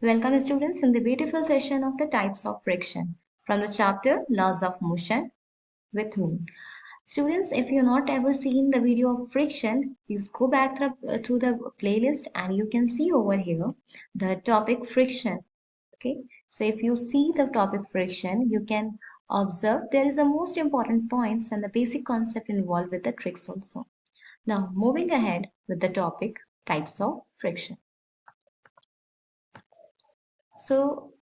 Welcome students in the beautiful session of the types of friction from the chapter Laws of Motion with me. Students, if you've not ever seen the video of friction, please go back through the playlist and you can see over here the topic friction. Okay, so if you see the topic friction, you can observe there is a most important points and the basic concept involved with the tricks also. Now moving ahead with the topic types of friction. So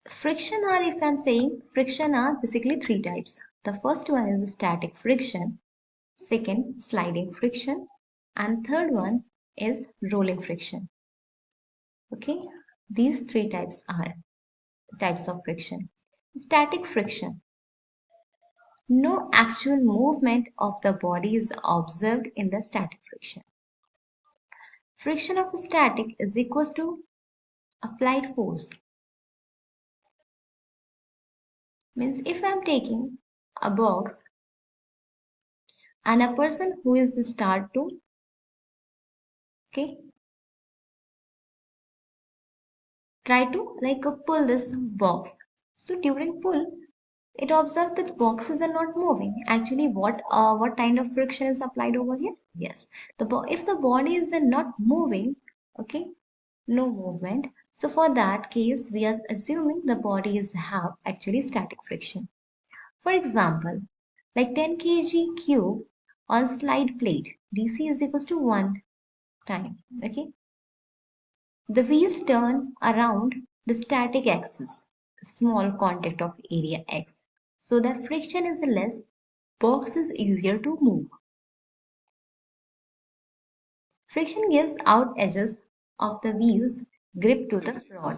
friction are, if I'm saying friction are basically three types. The first one is static friction, second sliding friction, and third one is rolling friction. Okay, these three types are types of friction. Static friction. No actual movement of the body is observed in the static friction. Friction of static is equals to applied force. Means if I'm taking a box and a person who is the start to try to pull this box. So during pull it observed that boxes are not moving. Actually what kind of friction is applied over here? Yes, if the body is not moving, okay, no movement, so for that case we are assuming the body is have actually static friction. For example, like 10 kg cube on slide plate, dc is equals to 1 time. Okay, the wheels turn around the static axis, small contact of area x. So the friction is less, box is easier to move. Friction gives out edges of the wheels grip to the rod.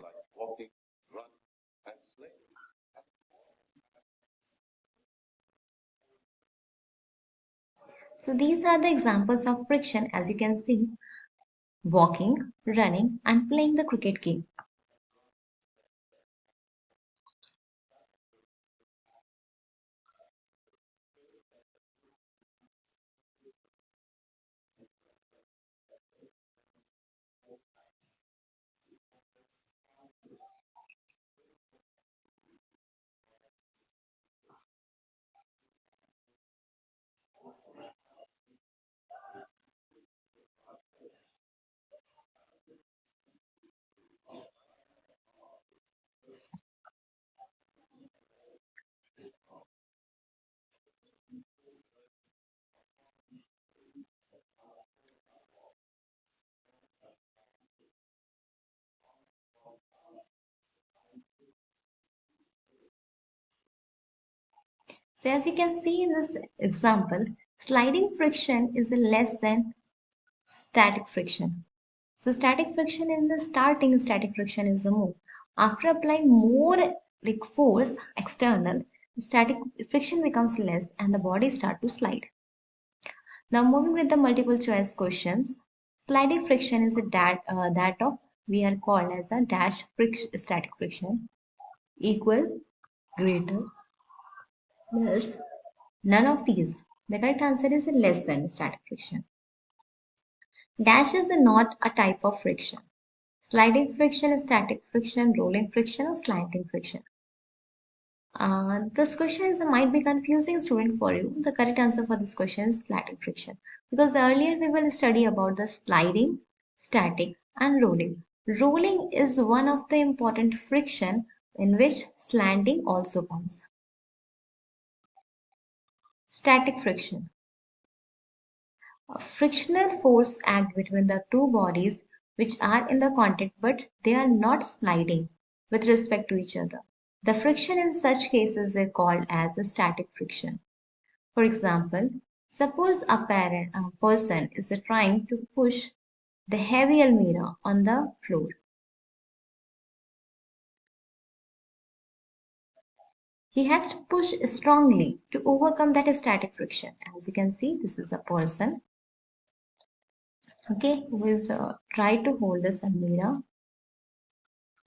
So these are the examples of friction, as you can see: walking, running, and playing the cricket game. So as you can see in this example, sliding friction is less than static friction. So static friction in the starting static friction is a move. After applying more force external, static friction becomes less and the body start to slide. Now moving with the multiple choice questions, sliding friction is that of we are called as a dash friction, static friction, equal, greater, less, none of these. The correct answer is less than static friction. Dash is not a type of friction. Sliding friction, static friction, rolling friction, or slanting friction. This question might be confusing, student, for you. The correct answer for this question is sliding friction, because earlier we will study about the sliding, static, and rolling. Rolling is one of the important friction in which slanting also comes. Static friction. A frictional force act between the two bodies which are in the contact but they are not sliding with respect to each other. The friction in such cases is called as a static friction. For example, suppose a person is trying to push the heavy almirah on the floor. He has to push strongly to overcome that static friction. As you can see, this is a person, okay, who is try to hold this almirah.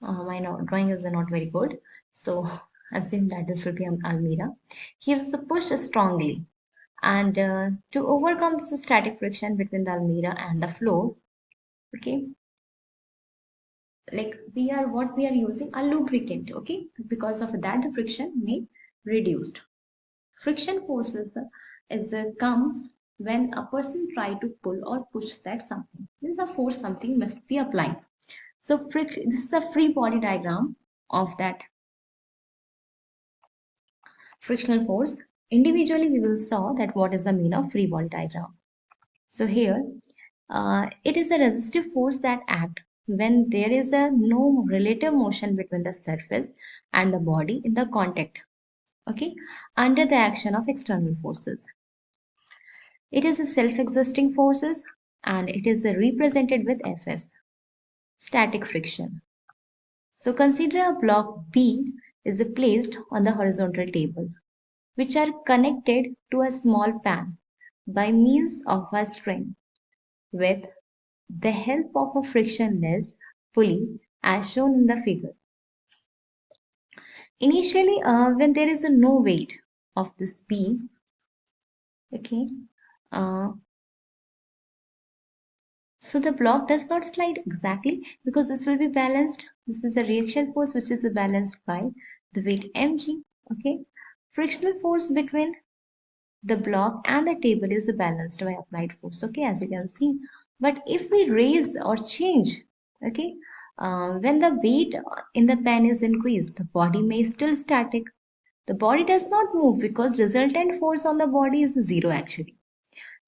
My drawing is not very good, so assume that this will be almirah. He has to push strongly, and to overcome this static friction between the almirah and the floor, okay, like we are using a lubricant, okay? Because of that the friction may reduced. Friction forces comes when a person try to pull or push that something. Means a force something must be applied. So this is a free body diagram of that frictional force. Individually, we will saw that what is the mean of free body diagram. So here, it is a resistive force that act when there is a no relative motion between the surface and the body in the contact, okay, under the action of external forces. It is a self-existing forces and it is represented with Fs, static friction. So consider a block B is placed on the horizontal table, which are connected to a small pan by means of a string with the help of a frictionless pulley as shown in the figure. Initially, when there is a no weight of this P, okay, uh, so the block does not slide exactly because this will be balanced. This is a reaction force which is balanced by the weight mg. Okay, frictional force between the block and the table is balanced by applied force. Okay, as you can see. But if we raise or change, okay, when the weight in the pen is increased, the body may still static. The body does not move because resultant force on the body is zero actually.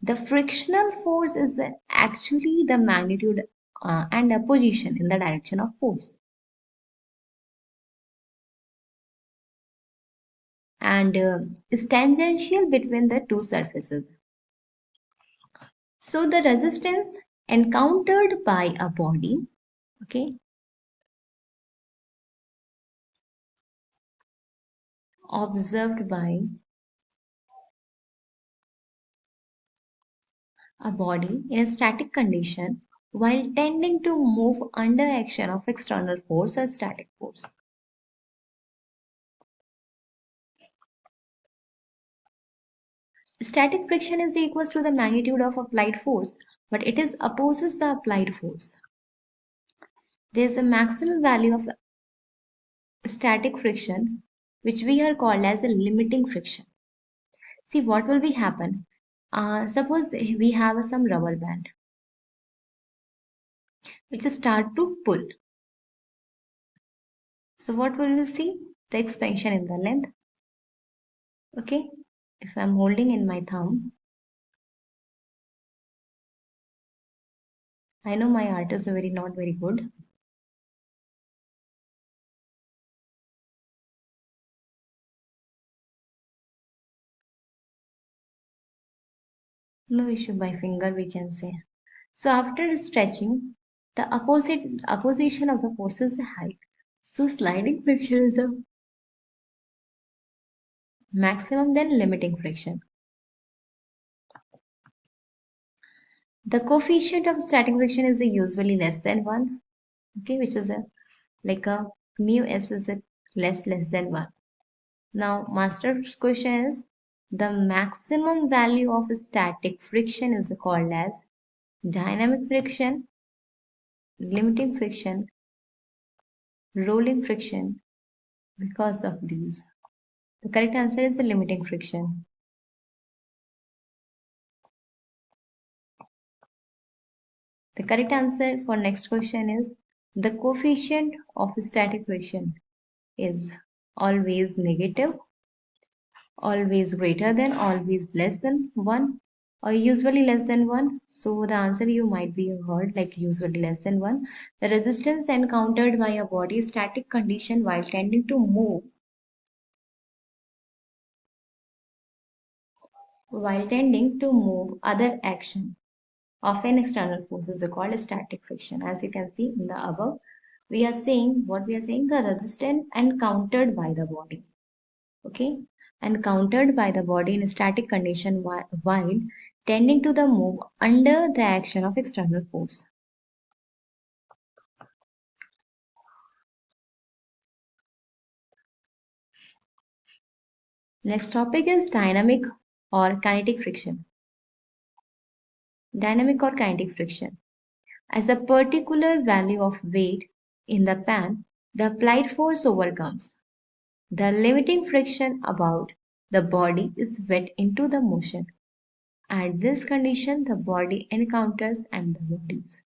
The frictional force is actually the magnitude and a position in the direction of force. And is tangential between the two surfaces. So the resistance encountered by a body, okay, observed by a body in a static condition while tending to move under action of external force or static force. Static friction is equals to the magnitude of applied force, but it is opposes the applied force. There is a maximum value of static friction, which we are called as a limiting friction. See what will be happen. Suppose we have some rubber band, which start to pull. So what will we see? The expansion in the length. Okay, if I'm holding in my thumb, I know my art is very not very good. No issue by finger we can say. So after stretching, the opposition of the forces is high. So sliding friction is a maximum than limiting friction. The coefficient of static friction is usually less than 1, okay, which is a like a mu s is a less than 1. Now master question is the maximum value of static friction is called as dynamic friction, limiting friction, rolling friction because of these. The correct answer is the limiting friction. The correct answer for next question is the coefficient of static friction is always negative, always greater than, always less than 1, or usually less than 1. So the answer you might be heard like usually less than 1. The resistance encountered by a body static condition while tending to move other action of an external force is called static friction. As you can see in the above, we are saying what we are saying the resistance encountered by the body. Okay, encountered by the body in a static condition while tending to the move under the action of external force. Next topic is dynamic or kinetic friction. Dynamic or kinetic friction. As a particular value of weight in the pan, the applied force overcomes. The limiting friction about the body is wet into the motion. At this condition, the body encounters and the bodies.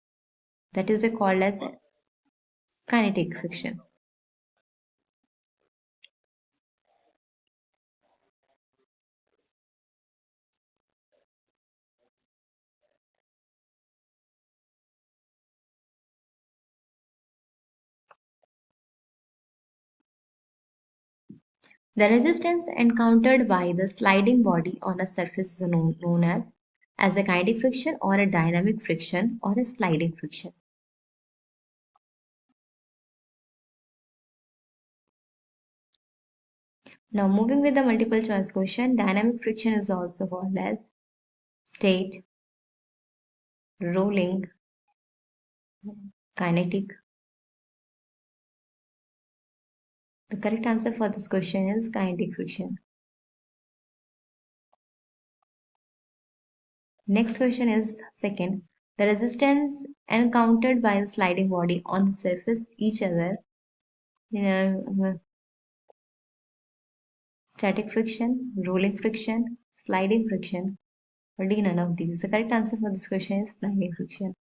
That is called as kinetic friction. The resistance encountered by the sliding body on a surface is known as a kinetic friction or a dynamic friction or a sliding friction. Now moving with the multiple choice question, dynamic friction is also called as state, rolling, kinetic. The correct answer for this question is kinetic friction. Next question is second. The resistance encountered by the sliding body on the surface each other, static friction, rolling friction, sliding friction, or D none of these. The correct answer for this question is sliding friction.